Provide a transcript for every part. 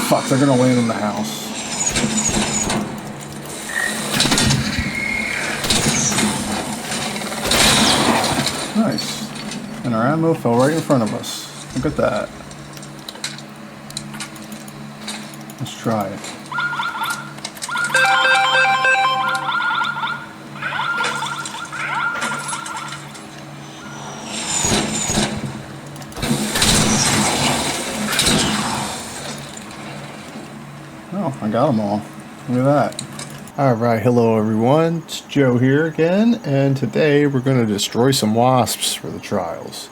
Fuck, they're gonna land in the house. Nice. And our ammo fell right in front of us. Look at that. Let's try it. Oh, I got them all. Look at that. Alright, hello everyone, it's Joe here again, and today we're going to destroy some wasps for the trials.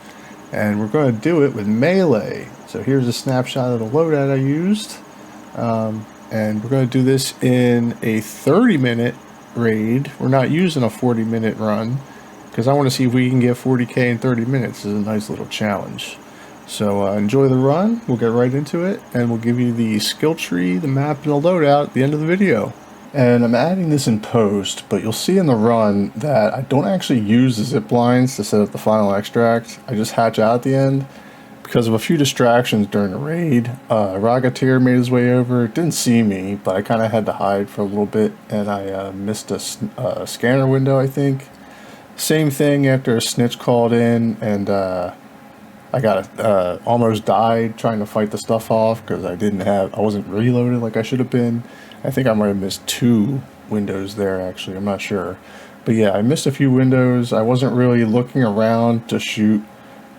And we're going to do it with melee. So here's a snapshot of the loadout I used. And we're going to do this in a 30-minute raid. We're not using a 40-minute run, because I want to see if we can get 40k in 30 minutes. This is a nice little challenge. So enjoy the run, we'll get right into it, and we'll give you the skill tree, the map, and the loadout at the end of the video. And I'm adding this in post, but you'll see in the run that I don't actually use the zip lines to set up the final extract. I just hatch out at the end because of a few distractions during the raid. Ragateer made his way over, didn't see me, but I kind of had to hide for a little bit, and I missed a scanner window, I think. Same thing after a snitch called in, and I got almost died trying to fight the stuff off because I wasn't reloaded like I should have been. I think I might have missed 2 windows there, actually. I'm not sure. But yeah, I missed a few windows. I wasn't really looking around to shoot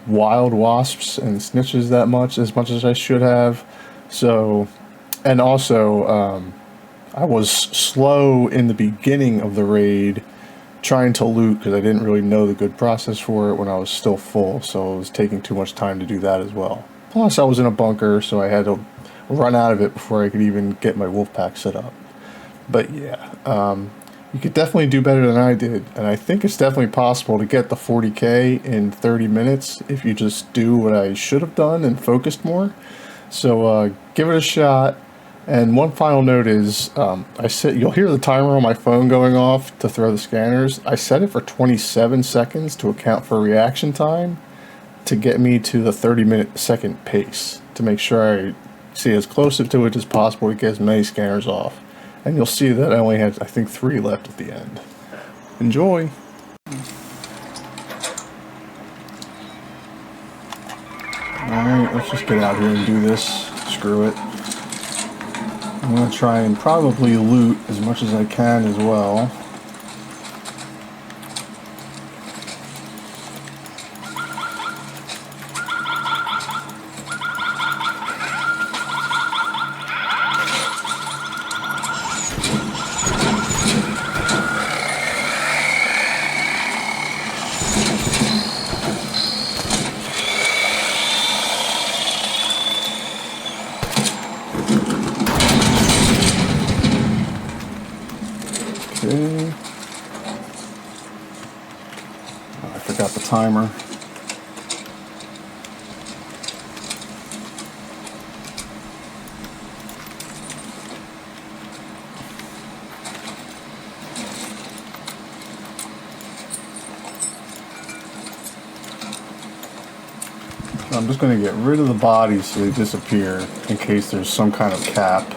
wild wasps and snitches as much as I should have. So, and also, I was slow in the beginning of the raid trying to loot because I didn't really know the good process for it when I was still full. So it was taking too much time to do that as well. Plus, I was in a bunker, so I had to run out of it before I could even get my wolf pack set up. But yeah, you could definitely do better than I did, and I think it's definitely possible to get the 40k in 30 minutes if you just do what I should have done and focused more. So give it a shot. And one final note is, you'll hear the timer on my phone going off to throw the scanners. I set it for 27 seconds to account for reaction time to get me to the 30-second pace to make sure I see as close to it as possible to get as many scanners off. And you'll see that I only had, I think, 3 left at the end. Enjoy! Alright, let's just get out here and do this. Screw it. I'm going to try and probably loot as much as I can as well. Okay. Oh, I forgot the timer. So I'm just going to get rid of the bodies so they disappear in case there's some kind of cap.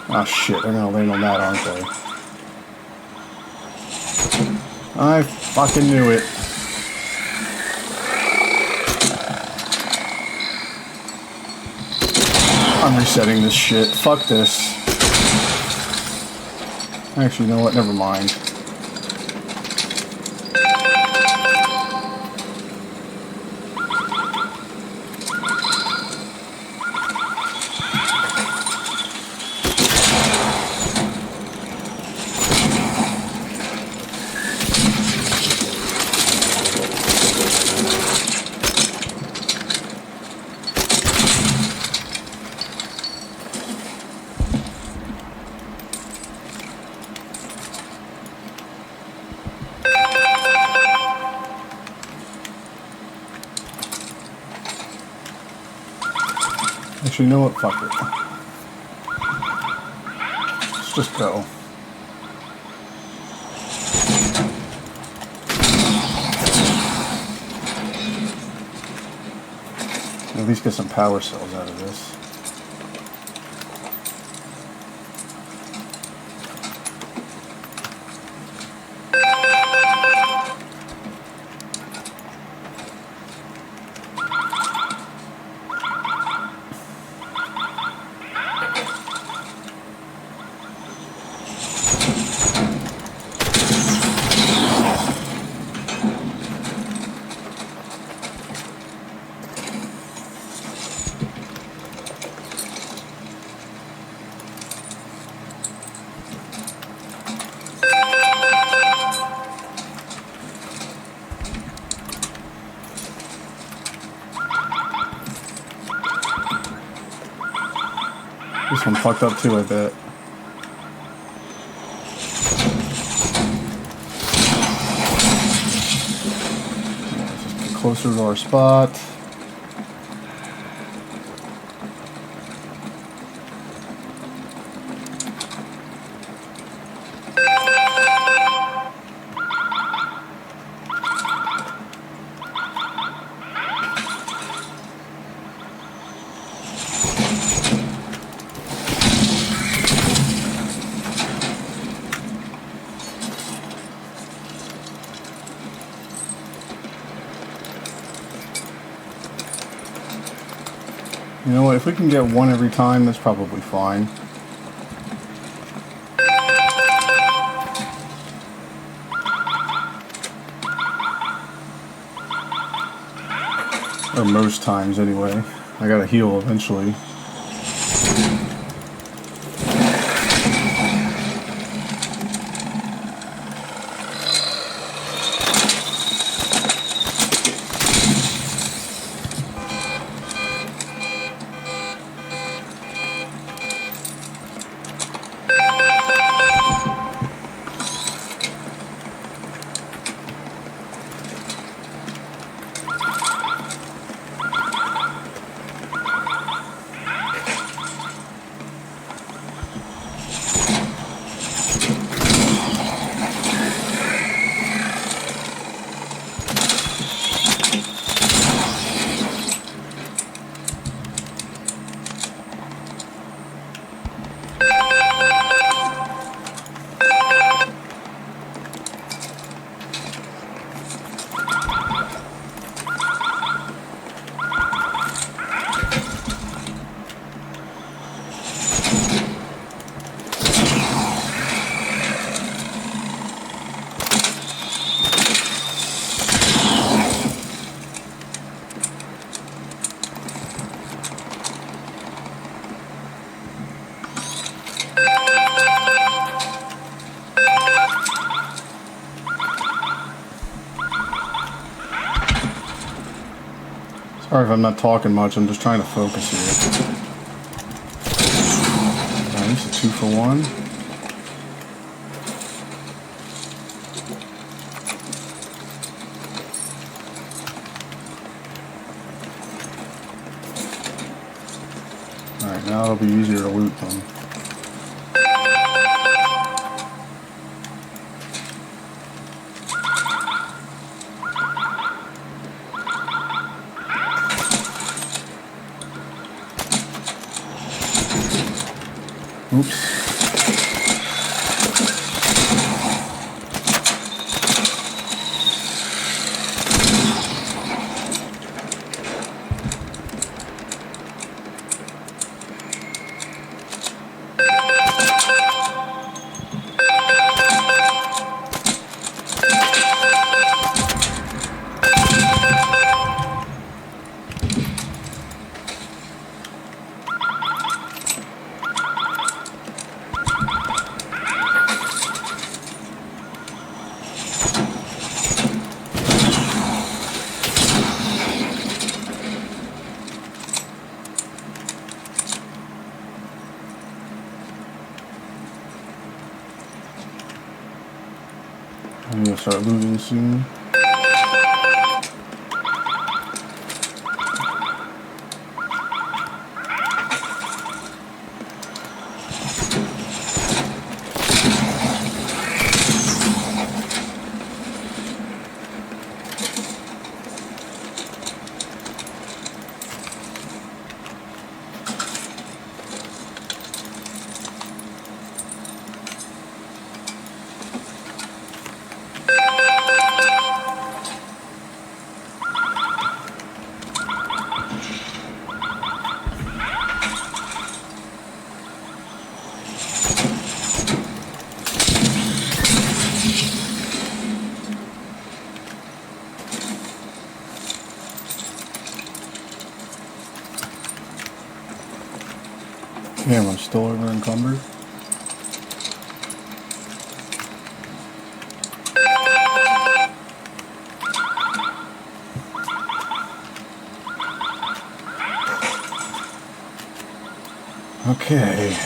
Oh shit, they're gonna land on that, aren't they? I fucking knew it. I'm resetting this shit. Fuck this. Actually, you know what? Never mind. Actually, you know what? Fuck it. Let's just go. At least get some power cells out of this. This one fucked up too, I bet. Yeah, let's just get closer to our spot. You know what, if we can get one every time, that's probably fine. Or most times, anyway. I gotta heal eventually. Sorry if I'm not talking much, I'm just trying to focus here. Nice, a 2 for 1. Alright, now it'll be easier to loot them. Oops. I'm gonna start looting soon. Damn, I'm still over encumbered. Okay.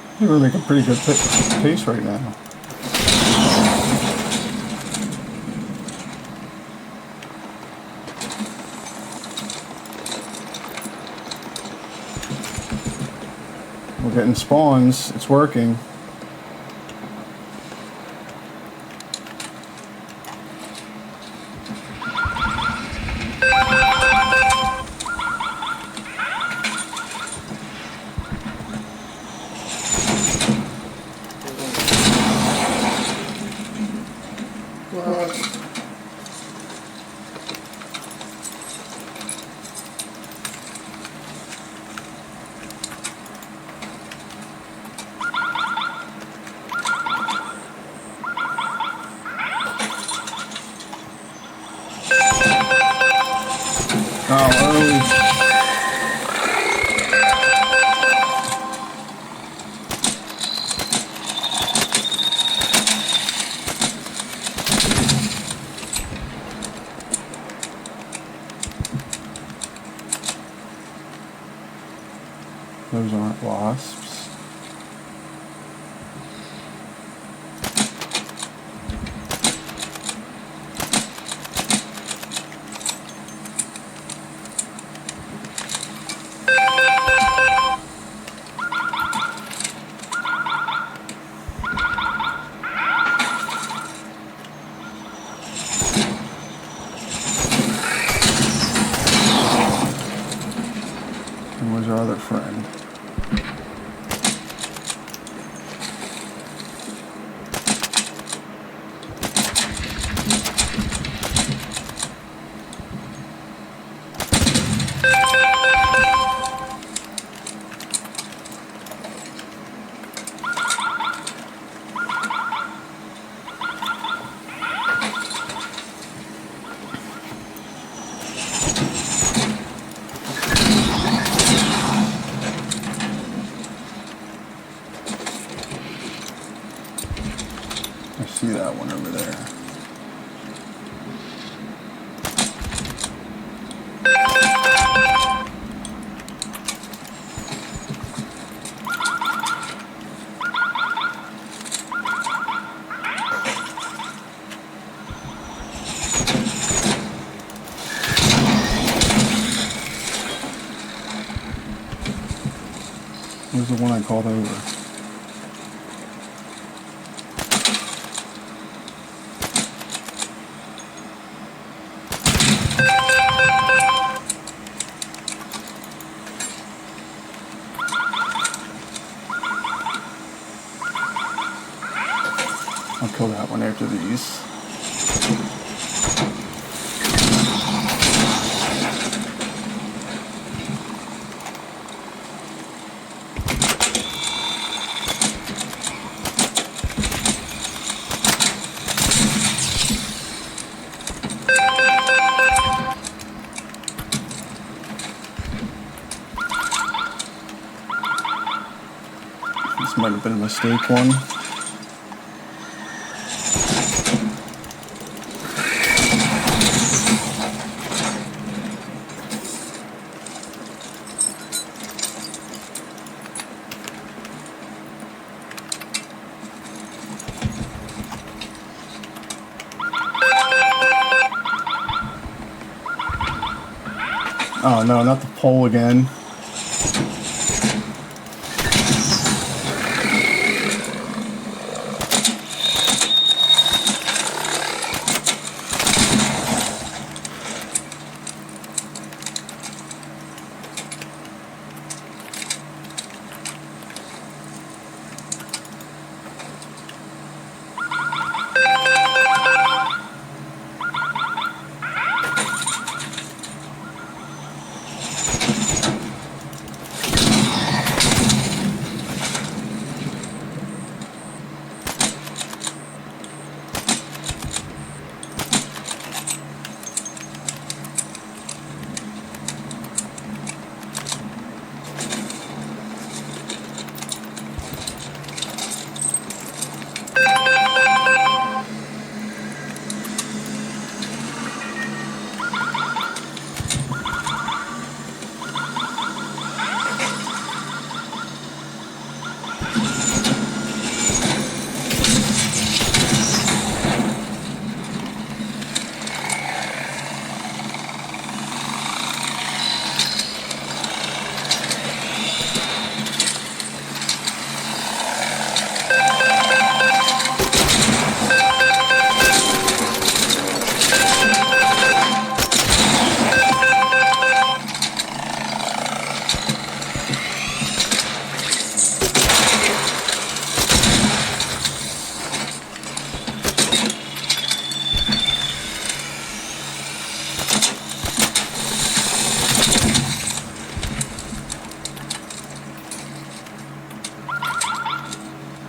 I think we're making pretty good pace right now. We're getting spawns. It's working. Oh, early. Those aren't wasps. And where's our other friend? I see that one over there. Where's the one I called over? I'll kill that one after these. This might have been a mistake one. Oh no, not the pole again.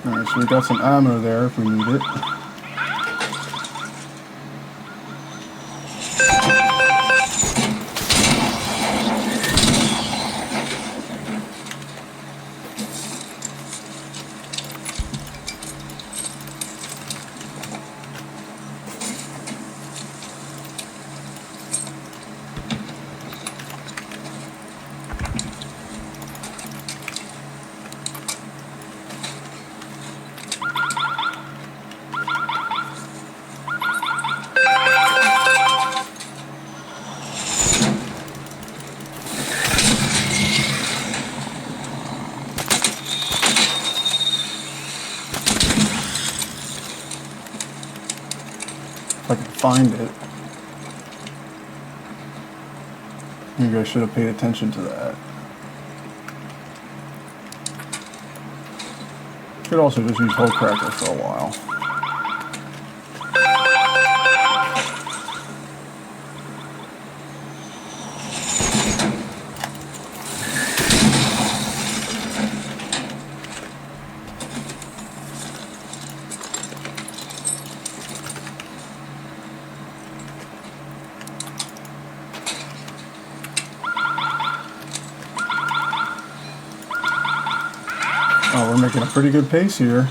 Alright, so we got some ammo there if we need it. If I can find it. Maybe I should have paid attention to that. Could also just use Hull Cracker for a while. Oh, we're making a pretty good pace here.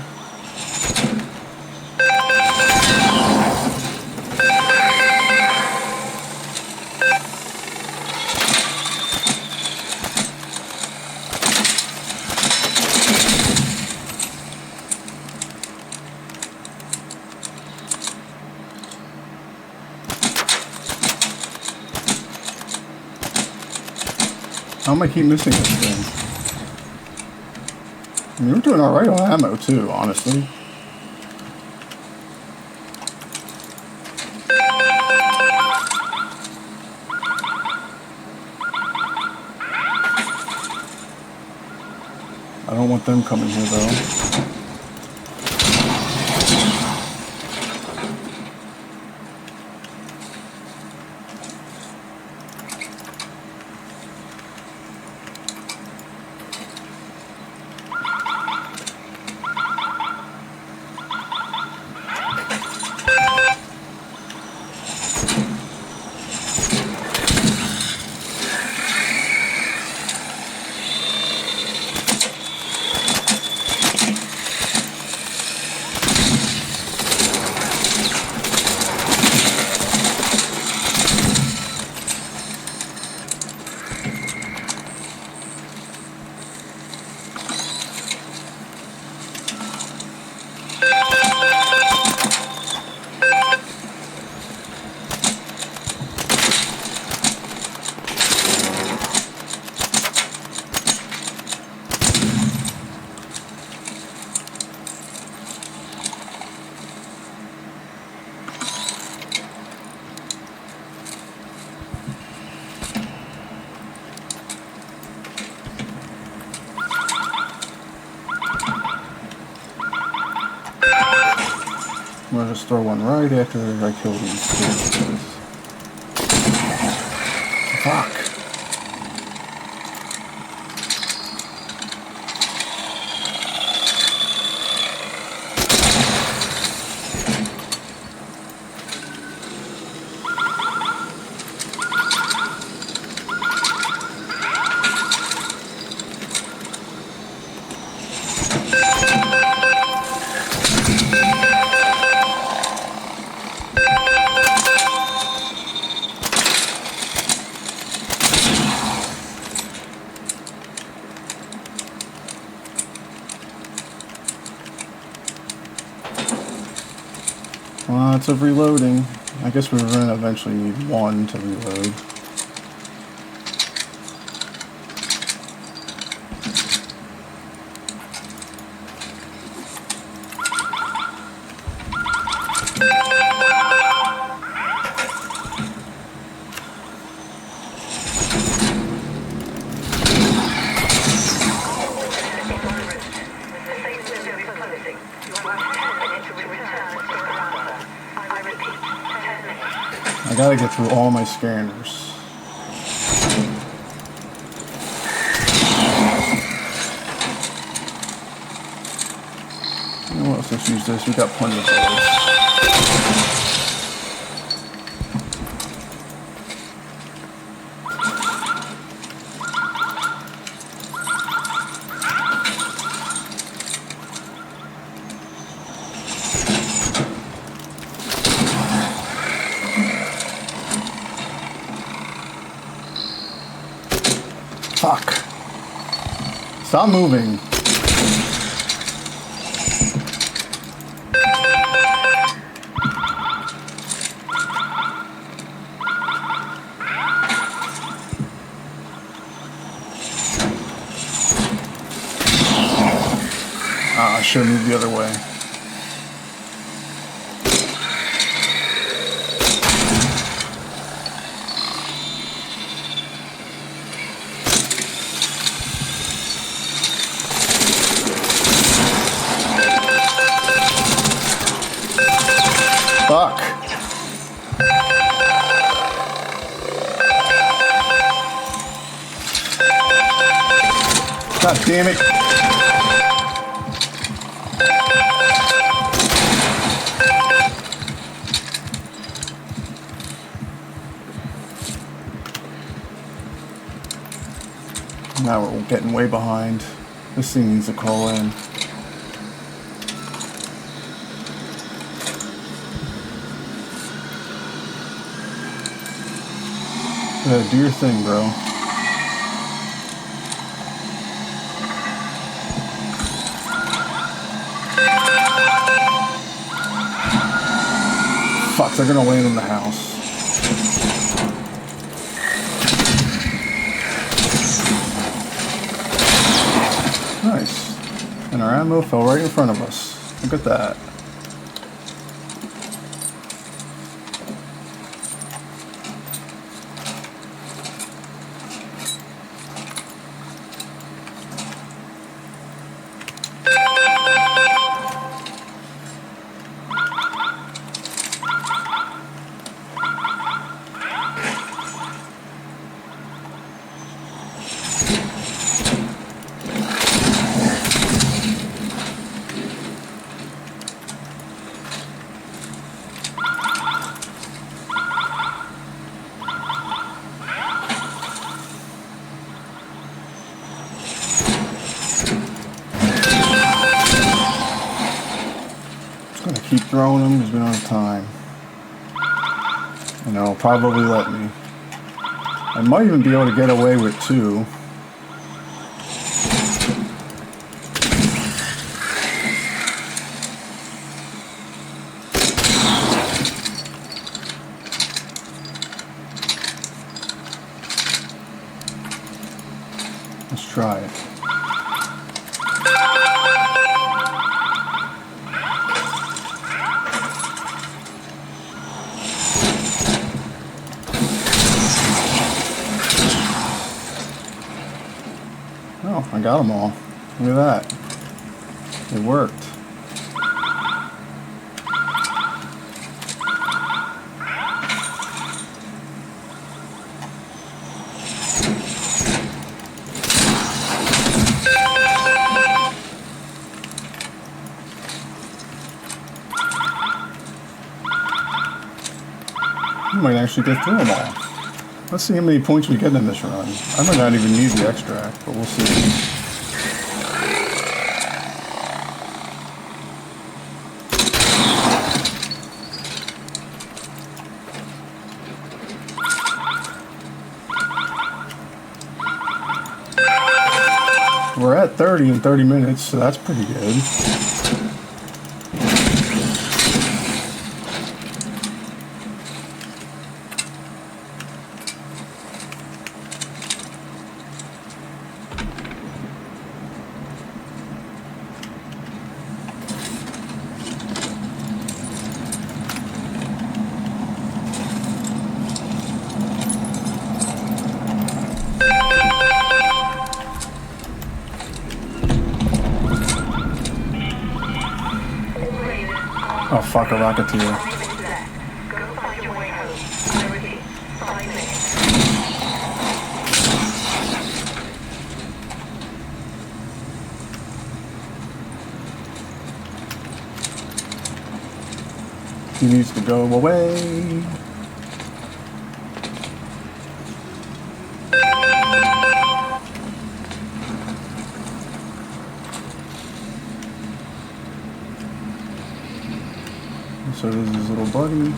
How am I keep missing this thing? I mean, we're doing alright on ammo too, honestly. I don't want them coming here though. gonna just throw one right after I kill these kids. Fuck. Lots of reloading. I guess we're going to eventually need one to reload. I gotta get through all my scanners. You know what, let's use this. We got plenty of those. Fuck. Stop moving. I should have moved the other way. Fuck. God damn it. Now we're getting way behind. This thing needs to call in. Do your thing, bro. Fuck, they're gonna land in the house. Nice. And our ammo fell right in front of us. Look at that. Keep throwing them because we don't have time. And it'll probably let me. I might even be able to get away with two. Let's try it. Oh, I got them all. Look at that. It worked. We might actually get through them all. Let's see how many points we get in this run. I might not even need the extract, but we'll see. We're at 30 in 30 minutes, so that's pretty good. Oh fuck, a rocketeer. He needs to go away. So there's his little buddy.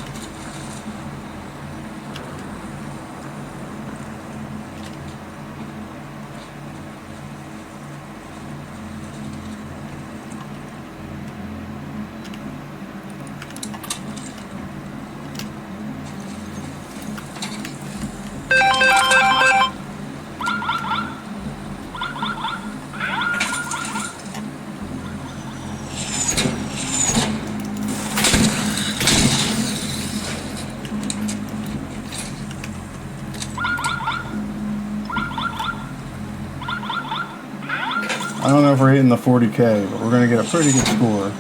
I don't know if we're hitting the 40K, but we're going to get a pretty good score.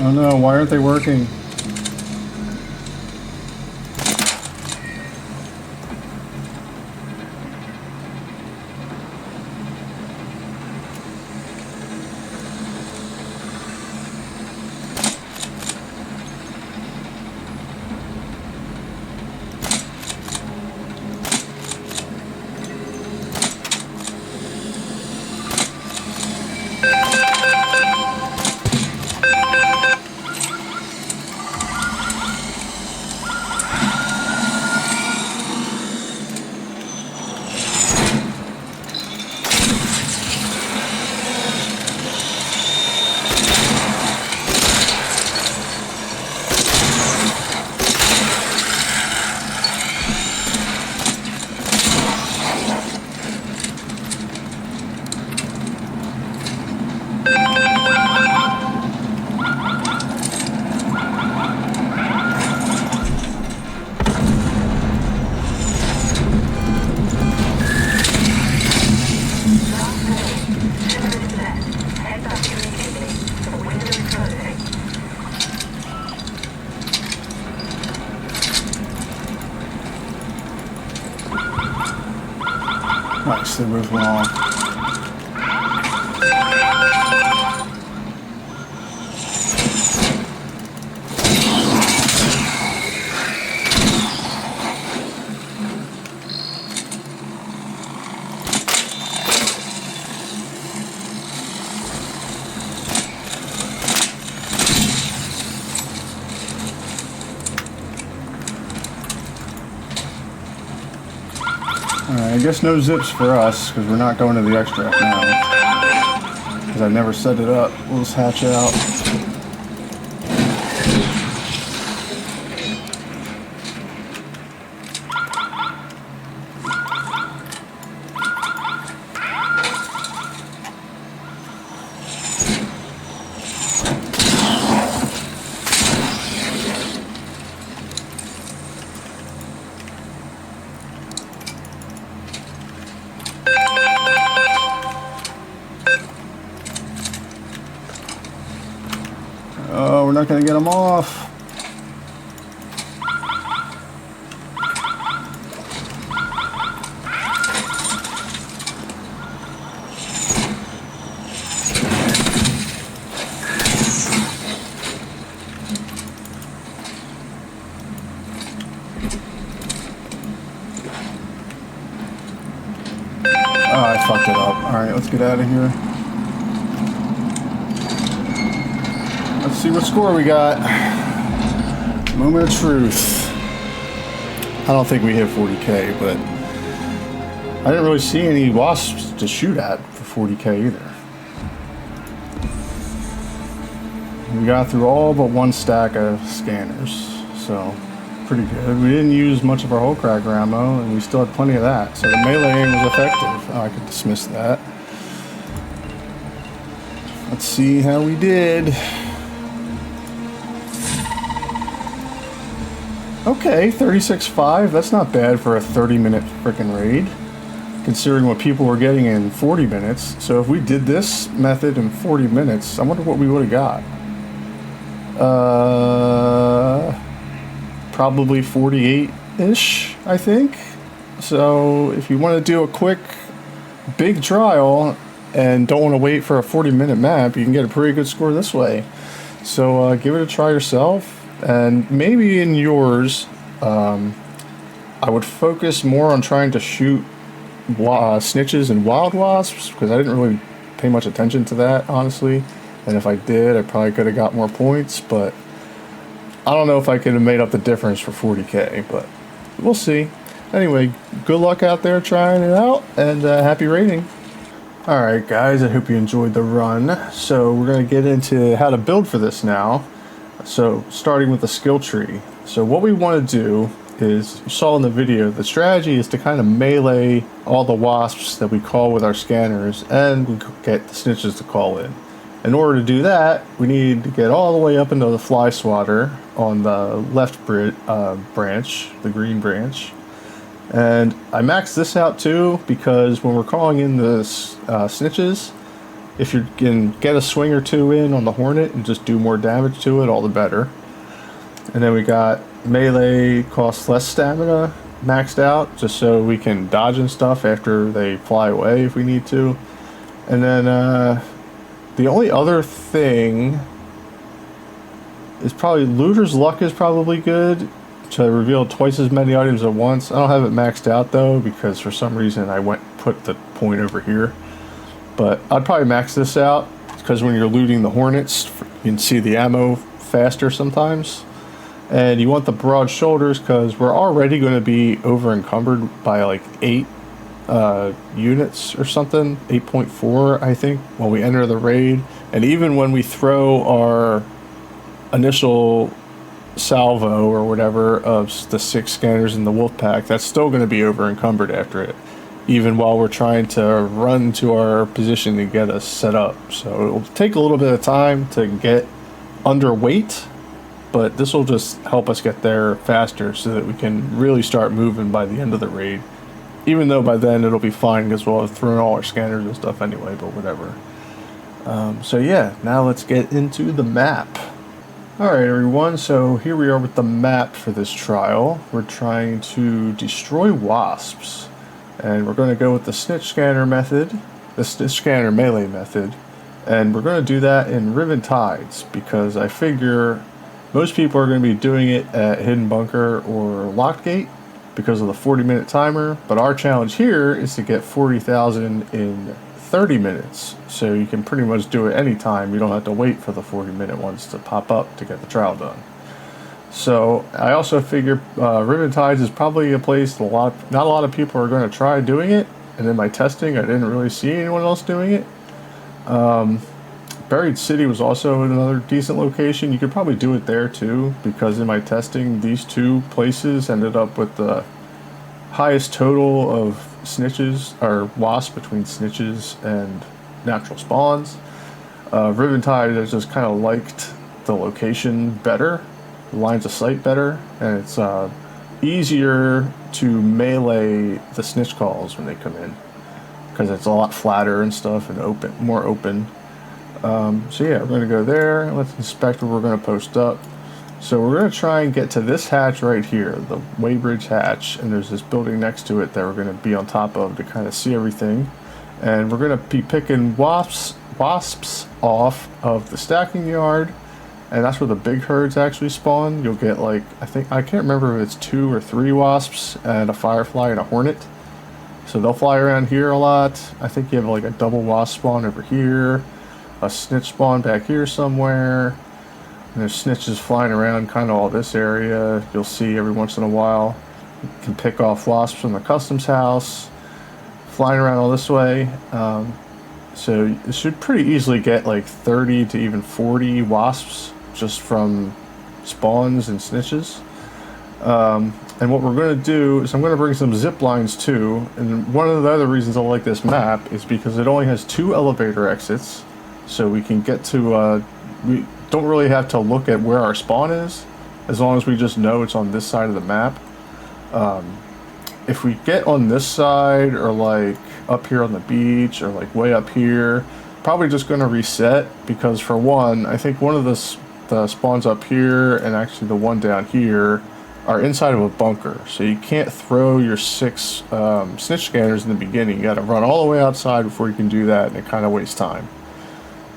Oh no, why aren't they working? Nice, they both went off. Alright, I guess no zips for us, because we're not going to the extract now. Because I never set it up. We'll just hatch out. not going to get them off. Oh, I fucked it up. Alright, let's get out of here. Let's see what score we got. Moment of truth. I don't think we hit 40k, but I didn't really see any wasps to shoot at for 40k either. We got through all but one stack of scanners, so pretty good. We didn't use much of our whole cracker ammo, and we still had plenty of that, so the melee aim was effective. Oh, I could dismiss that. Let's see how we did. Okay, 36.5. That's not bad for a 30-minute frickin' raid, considering what people were getting in 40 minutes. So if we did this method in 40 minutes, I wonder what we would have got. Probably 48-ish, I think. So if you want to do a quick, big trial and don't want to wait for a 40-minute map, you can get a pretty good score this way. So give it a try yourself. And maybe in yours, I would focus more on trying to shoot snitches and wild wasps, because I didn't really pay much attention to that, honestly. And if I did, I probably could have got more points, but I don't know if I could have made up the difference for 40k, but we'll see. Anyway, good luck out there trying it out, and happy raiding. Alright guys, I hope you enjoyed the run. So we're going to get into how to build for this now. So starting with the skill tree. So what we want to do is, you saw in the video, the strategy is to kind of melee all the wasps that we call with our scanners, and we get the snitches to call in. In order to do that, we need to get all the way up into the fly swatter on the left branch, the green branch. And I maxed this out too, because when we're calling in the snitches, if you can get a swing or two in on the hornet and just do more damage to it, all the better. And then we got melee costs less stamina maxed out, just so we can dodge and stuff after they fly away if we need to. And then the only other thing is probably looter's luck is probably good to reveal twice as many items at once. I don't have it maxed out though, because for some reason I put the point over here. But I'd probably max this out, because when you're looting the hornets, you can see the ammo faster sometimes. And you want the broad shoulders, because we're already going to be over encumbered by like 8 units or something, 8.4 I think, when we enter the raid. And even when we throw our initial salvo or whatever of the 6 scanners in the wolf pack, that's still going to be over encumbered after it, even while we're trying to run to our position to get us set up. So it'll take a little bit of time to get underweight, but this will just help us get there faster so that we can really start moving by the end of the raid. Even though by then it'll be fine, because we'll have thrown all our scanners and stuff anyway, but whatever. So yeah, now let's get into the map. Alright everyone, so here we are with the map for this trial. We're trying to destroy wasps. And we're going to go with the snitch scanner method, the snitch scanner melee method. And we're going to do that in Riven Tides, because I figure most people are going to be doing it at Hidden Bunker or Locked Gate because of the 40-minute timer. But our challenge here is to get 40,000 in 30 minutes. So you can pretty much do it anytime. You don't have to wait for the 40-minute ones to pop up to get the trial done. So I also figure Riven Tides is probably a place not a lot of people are going to try doing it. And in my testing, I didn't really see anyone else doing it. Buried City was also another decent location. You could probably do it there too, because in my testing, these two places ended up with the highest total of snitches, or wasps between snitches and natural spawns. Riven Tide, I just kind of liked the location better, the lines of sight better, and it's easier to melee the snitch calls when they come in, because it's a lot flatter and stuff and more open. So yeah, we're going to go there and let's inspect where we're going to post up. So we're going to try and get to this hatch right here, the weighbridge hatch, and there's this building next to it that we're going to be on top of to kind of see everything. And we're going to be picking wasps off of the stacking yard, and that's where the big herds actually spawn. You'll get like, I can't remember if it's 2 or 3 wasps and a firefly and a hornet. So they'll fly around here a lot. I think you have like a double wasp spawn over here, a snitch spawn back here somewhere. And there's snitches flying around kind of all this area. You'll see every once in a while. You can pick off wasps from the customs house, flying around all this way. So you should pretty easily get like 30 to even 40 wasps just from spawns and snitches. And what we're going to do is I'm going to bring some zip lines too. And one of the other reasons I like this map is because it only has 2 elevator exits. So we can get to, we don't really have to look at where our spawn is, as long as we just know it's on this side of the map. If we get on this side, or like up here on the beach, or like way up here, probably just going to reset, because for one, I think one of the spawns up here and actually the one down here are inside of a bunker, so you can't throw your 6 snitch scanners in the beginning. You got to run all the way outside before you can do that, and it kind of wastes time,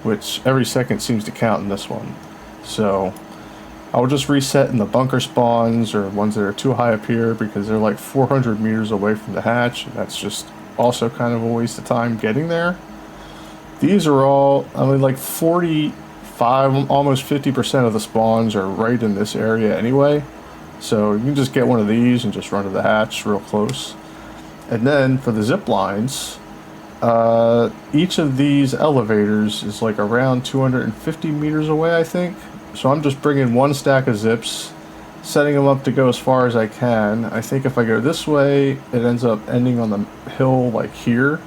which every second seems to count in this one. So I'll just reset in the bunker spawns, or ones that are too high up here, because they're like 400 meters away from the hatch, and that's just also kind of a waste of time getting there. These are all, I mean, like 45, almost 50% of the spawns are right in this area anyway. So you can just get one of these and just run to the hatch real close. And then for the zip lines, each of these elevators is like around 250 meters away, I think. So I'm just bringing 1 stack of zips, setting them up to go as far as I can. I think if I go this way, it ends up ending on the hill like here.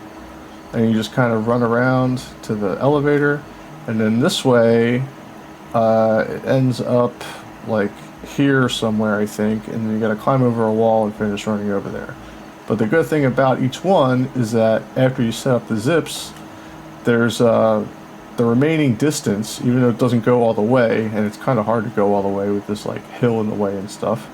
And you just kind of run around to the elevator. And then this way, it ends up like here somewhere, I think, and then you got to climb over a wall and finish running over there. But the good thing about each one is that after you set up the zips, there's the remaining distance, even though it doesn't go all the way, and it's kind of hard to go all the way with this like hill in the way and stuff,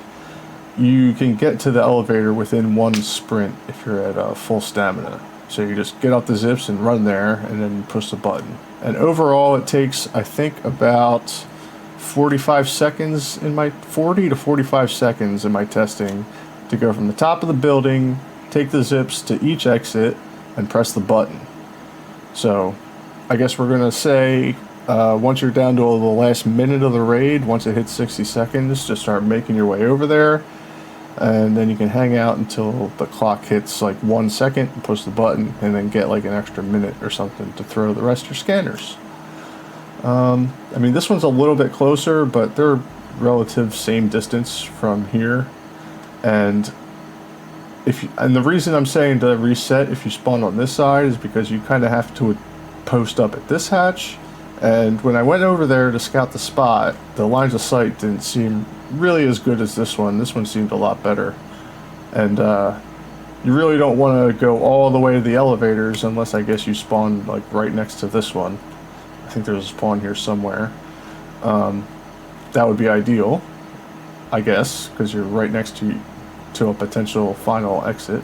you can get to the elevator within 1 sprint if you're at full stamina. So you just get up the zips and run there, and then push the button. And overall it takes, I think, about 45 seconds in my 40 to 45 seconds in my testing to go from the top of the building, take the zips to each exit, and press the button. So I guess we're gonna say once you're down to the last minute of the raid, once it hits 60 seconds, just start making your way over there, and then you can hang out until the clock hits like 1 second and push the button, and then get like an extra minute or something to throw the rest of your scanners. I mean, this one's a little bit closer, but they're relative same distance from here. And the reason I'm saying to reset if you spawn on this side is because you kind of have to post up at this hatch. And when I went over there to scout the spot, the lines of sight didn't seem really as good as this one. This one seemed a lot better. And you really don't want to go all the way to the elevators unless I guess you spawn like right next to this one. I think there's a spawn here somewhere. That would be ideal, I guess, because you're right next to a potential final exit.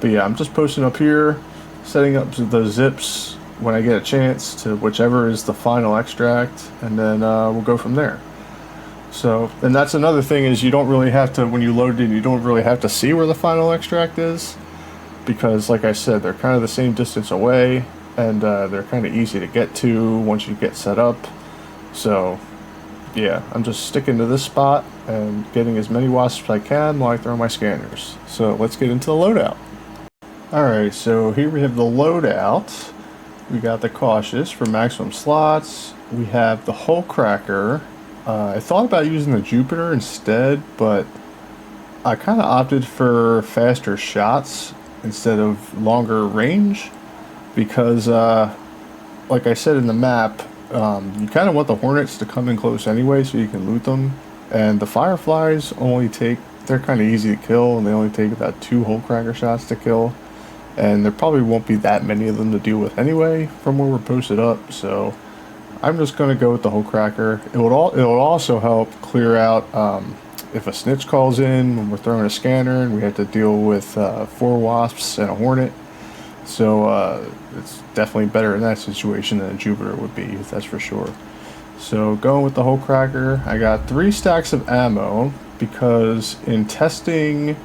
But yeah, I'm just posting up here, setting up the zips when I get a chance to whichever is the final extract, and then we'll go from there. So, and that's another thing, is you don't really have to, when you load it, you don't really have to see where the final extract is, because like I said, they're kind of the same distance away, and they're kind of easy to get to once you get set up. So yeah, I'm just sticking to this spot and getting as many wasps as I can while I throw my scanners. So let's get into the loadout. Alright, so here we have the loadout. We got the cautious for maximum slots. We have the hull cracker. I thought about using the Jupiter instead, but I kind of opted for faster shots instead of longer range, because like I said in the map, you kind of want the hornets to come in close anyway so you can loot them, and the fireflies they're kind of easy to kill, and they only take about 2 hull cracker shots to kill, and there probably won't be that many of them to deal with anyway from where we're posted up. So I'm just going to go with the hole cracker. It will also help clear out if a snitch calls in when we're throwing a scanner and we have to deal with 4 wasps and a hornet. So it's definitely better in that situation than a Jupiter would be, that's for sure. So going with the hole cracker, I got 3 stacks of ammo because in testing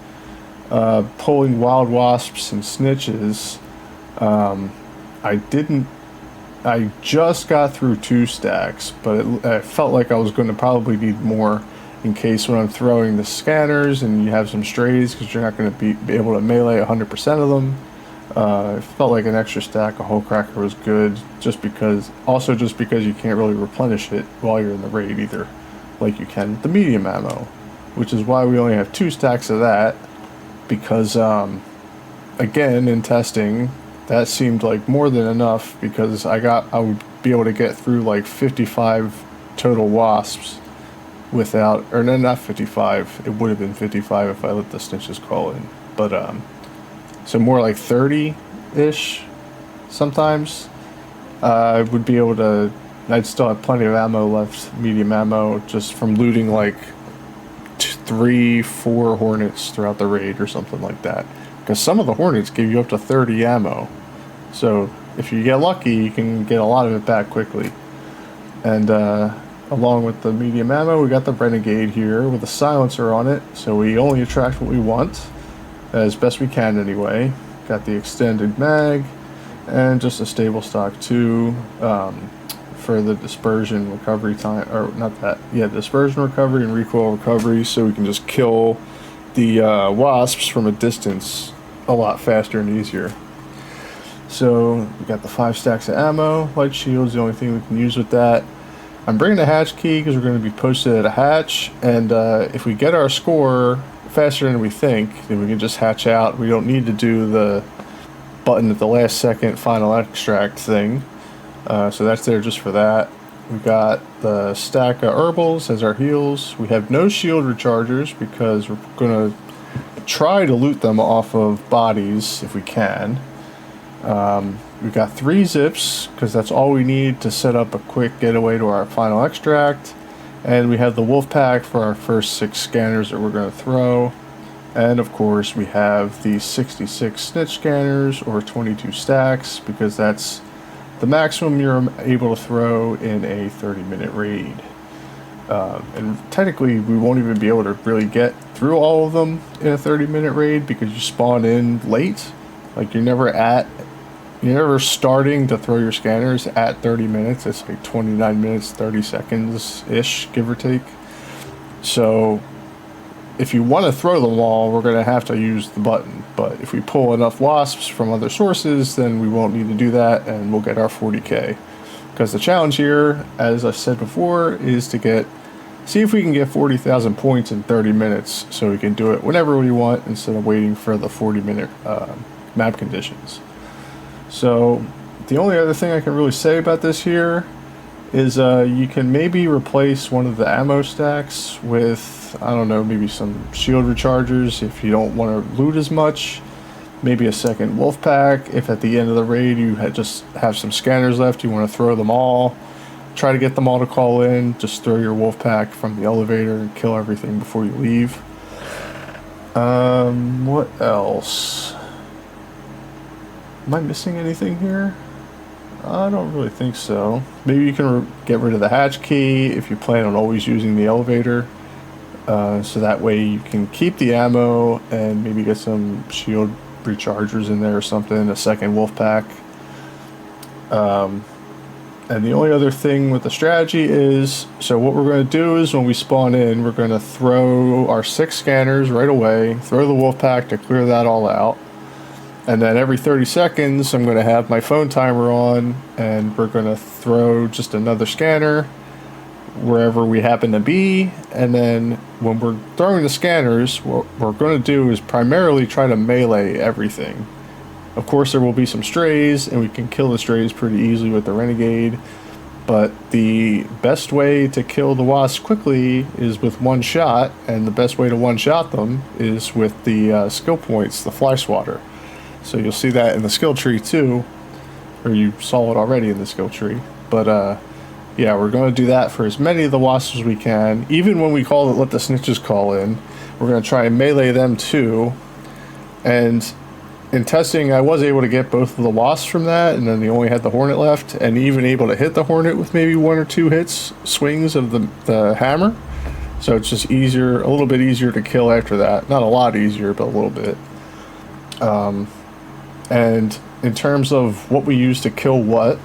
pulling wild wasps and snitches, I just got through 2 stacks, but I felt like I was going to probably need more in case when I'm throwing the scanners and you have some strays, because you're not going to be able to melee 100% of them. It felt like an extra stack of hole cracker was good, just because you can't really replenish it while you're in the raid either, like you can with the medium ammo, which is why we only have 2 stacks of that, because again, in testing, that seemed like more than enough, because I would be able to get through like 55 total wasps without, or no, not 55, it would have been 55 if I let the snitches call in, but so more like 30-ish sometimes. I would be able to, I'd still have plenty of ammo left, medium ammo, just from looting like 3-4 hornets throughout the raid or something like that. Because some of the hornets give you up to 30 ammo. So if you get lucky, you can get a lot of it back quickly. And along with the medium ammo, we got the Renegade here with a silencer on it. So we only attract what we want, as best we can anyway. Got the extended mag and just a stable stock too, for the dispersion recovery time, or not that, yeah, dispersion recovery and recoil recovery, so we can just kill the wasps from a distance a lot faster and easier. So we got the 5 stacks of ammo. Light shield's the only thing we can use with that. I'm bringing a hatch key because we're going to be posted at a hatch, and if we get our score faster than we think, then we can just hatch out. We don't need to do the button at the last second final extract thing, so that's there just for that. We got the stack of herbals as our heals. We have no shield rechargers because we're going to try to loot them off of bodies if we can. We've got 3 zips because that's all we need to set up a quick getaway to our final extract. And we have the wolf pack for our first 6 scanners that we're going to throw. And of course we have the 66 snitch scanners, or 22 stacks, because that's the maximum you're able to throw in a 30-minute raid. And technically we won't even be able to really get through all of them in a 30-minute raid because you spawn in late. Like you're never starting to throw your scanners at 30 minutes. It's like 29 minutes, 30 seconds-ish, give or take. So if you want to throw them all, we're going to have to use the button. But if we pull enough wasps from other sources, then we won't need to do that, and we'll get our 40k. Because the challenge here, as I said before, is to see if we can get 40,000 points in 30 minutes, so we can do it whenever we want instead of waiting for the 40-minute map conditions. So the only other thing I can really say about this here is you can maybe replace one of the ammo stacks with, I don't know, maybe some shield rechargers if you don't want to loot as much. Maybe a second wolf pack if at the end of the raid you just have some scanners left, you want to throw them all. Try to get them all to call in. Just throw your wolf pack from the elevator and kill everything before you leave. What else? Am I missing anything here? I don't really think so. Maybe you can get rid of the hatch key if you plan on always using the elevator. So that way you can keep the ammo and maybe get some shield rechargers in there or something, a second wolf pack. And the only other thing with the strategy is, so what we're going to do is when we spawn in, we're going to throw our 6 scanners right away, throw the wolf pack to clear that all out. And then every 30 seconds, I'm going to have my phone timer on, and we're going to throw just another scanner wherever we happen to be. And then when we're throwing the scanners, what we're going to do is primarily try to melee everything. Of course, there will be some strays, and we can kill the strays pretty easily with the Renegade. But the best way to kill the wasps quickly is with one shot, and the best way to one-shot them is with the skill points, the fly swatter. So you'll see that in the skill tree too, or you saw it already in the skill tree. But yeah, we're going to do that for as many of the wasps as we can. Even when we let the snitches call in, we're going to try and melee them too. And in testing, I was able to get both of the wasps from that, and then they only had the hornet left, and even able to hit the hornet with maybe 1 or 2 hits, swings of the hammer. So it's just easier, a little bit easier to kill after that. Not a lot easier, but a little bit. And in terms of what we use to kill what,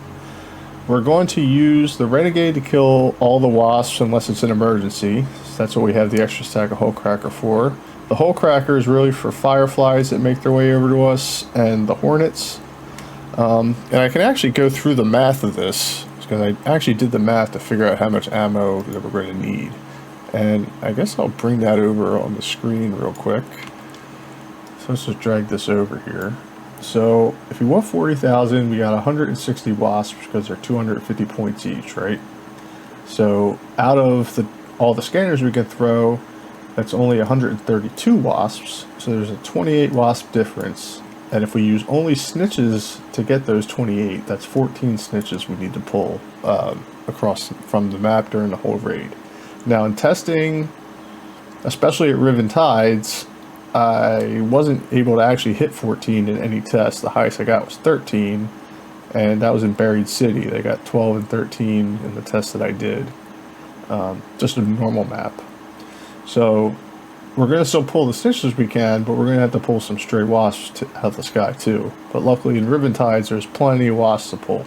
we're going to use the renegade to kill all the wasps unless it's an emergency. So that's what we have the extra stack of hole cracker for. The hole cracker is really for fireflies that make their way over to us, and the hornets. And I can actually go through the math of this, because I actually did the math to figure out how much ammo that we're going to need. And I guess I'll bring that over on the screen real quick. So let's just drag this over here. So if we want 40,000, we got 160 wasps because they're 250 points each, right? So out of all the scanners we can throw, that's only 132 wasps. So there's a 28 wasp difference. And if we use only snitches to get those 28, that's 14 snitches we need to pull across from the map during the whole raid. Now in testing, especially at Riven Tides, I wasn't able to actually hit 14 in any test. The highest I got was 13, and that was in Buried City. They got 12 and 13 in the test that I did. Just a normal map. So we're going to still pull the snitches we can, but we're going to have to pull some stray wasps out of the sky too. But luckily in Riven Tides, there's plenty of wasps to pull.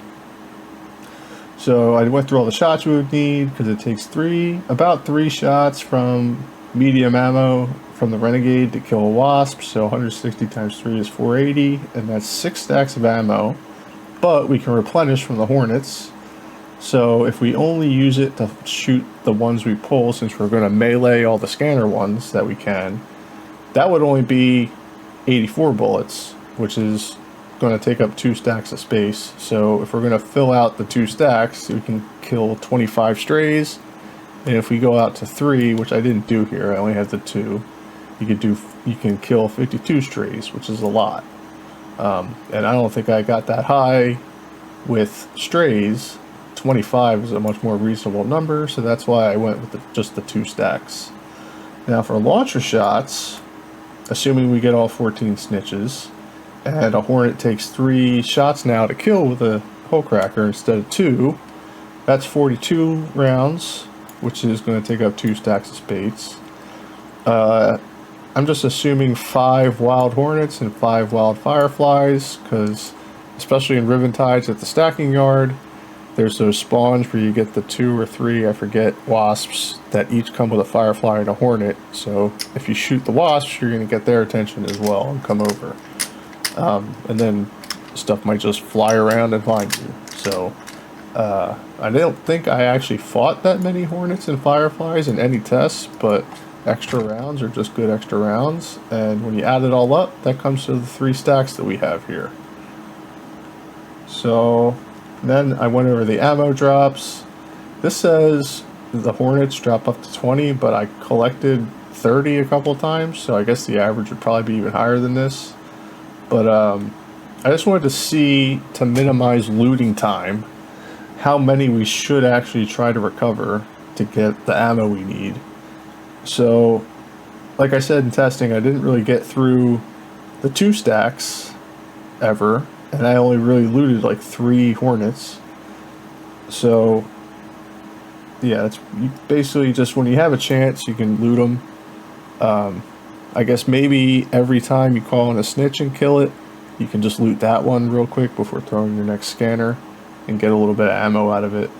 So I went through all the shots we would need, because it takes about 3 shots from medium ammo from the renegade to kill a wasp. So 160 times 3 is 480, and that's 6 stacks of ammo. But we can replenish from the hornets. So if we only use it to shoot the ones we pull, since we're going to melee all the scanner ones that we can, that would only be 84 bullets, which is going to take up 2 stacks of space. So if we're going to fill out the 2 stacks, we can kill 25 strays. And if we go out to 3, which I didn't do here, I only have the 2, you can kill 52 strays, which is a lot. And I don't think I got that high with strays. 25 is a much more reasonable number, so that's why I went with just the 2 stacks. Now for launcher shots, assuming we get all 14 snitches, and a hornet takes 3 shots now to kill with a hole cracker instead of 2, that's 42 rounds, which is going to take up 2 stacks of spades. I'm just assuming 5 wild hornets and 5 wild fireflies, because especially in Riven Tides at the stacking yard, there's those spawns where you get the 2 or 3, I forget, wasps that each come with a firefly and a hornet. So if you shoot the wasps, you're going to get their attention as well and come over. And then stuff might just fly around and find you. So I don't think I actually fought that many hornets and fireflies in any tests, but extra rounds are just good extra rounds. And when you add it all up, that comes to the 3 stacks that we have here. So then I went over the ammo drops. This says the hornets drop up to 20, but I collected 30 a couple times, so I guess the average would probably be even higher than this. But I just wanted to see, to minimize looting time, how many we should actually try to recover to get the ammo we need. So, like I said in testing, I didn't really get through the 2 stacks ever, and I only really looted like 3 hornets. So yeah, it's basically just when you have a chance, you can loot them. I guess maybe every time you call in a snitch and kill it, you can just loot that one real quick before throwing your next scanner and get a little bit of ammo out of it.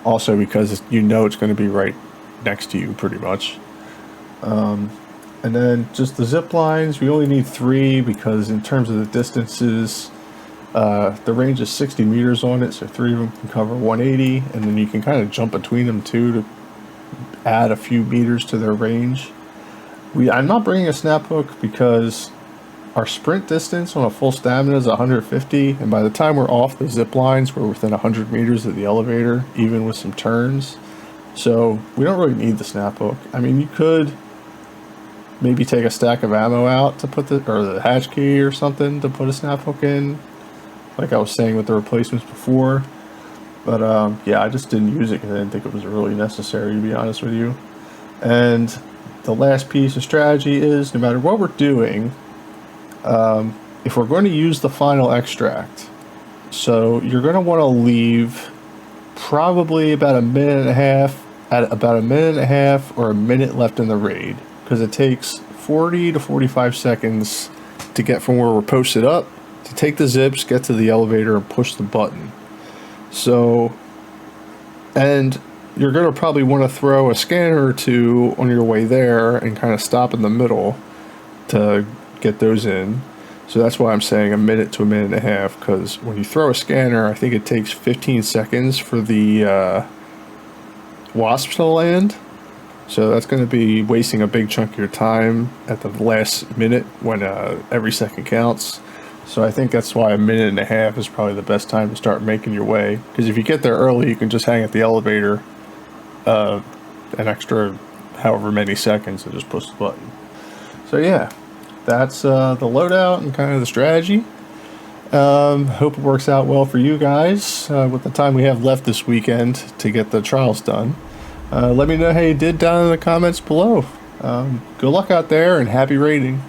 Also because you know it's going to be right next to you pretty much. And then just the zip lines, we only need 3 because in terms of the distances, the range is 60 meters on it, so 3 of them can cover 180, and then you can kind of jump between them too to add a few meters to their range. I'm not bringing a snap hook because our sprint distance on a full stamina is 150, and by the time we're off the zip lines, we're within 100 meters of the elevator, even with some turns. So we don't really need the snap hook. I mean, you could maybe take a stack of ammo out to put or the hatch key or something to put a snap hook in, like I was saying with the replacements before. But yeah, I just didn't use it because I didn't think it was really necessary, to be honest with you. And the last piece of strategy is, no matter what we're doing, if we're going to use the final extract, so you're going to want to leave probably about a minute and a half, at about a minute and a half or a minute left in the raid, because it takes 40 to 45 seconds to get from where we're posted up, to take the zips, get to the elevator, and push the button. So, and you're going to probably want to throw a scanner or two on your way there and kind of stop in the middle to get those in. So that's why I'm saying a minute to a minute and a half, because when you throw a scanner, I think it takes 15 seconds for the Wasps to land. So that's going to be wasting a big chunk of your time at the last minute when every second counts. So I think that's why a minute and a half is probably the best time to start making your way. Because if you get there early, you can just hang at the elevator an extra however many seconds and just push the button. So yeah, that's the loadout and kind of the strategy. Hope it works out well for you guys with the time we have left this weekend to get the trials done. Let me know how you did down in the comments below. Good luck out there and happy raiding.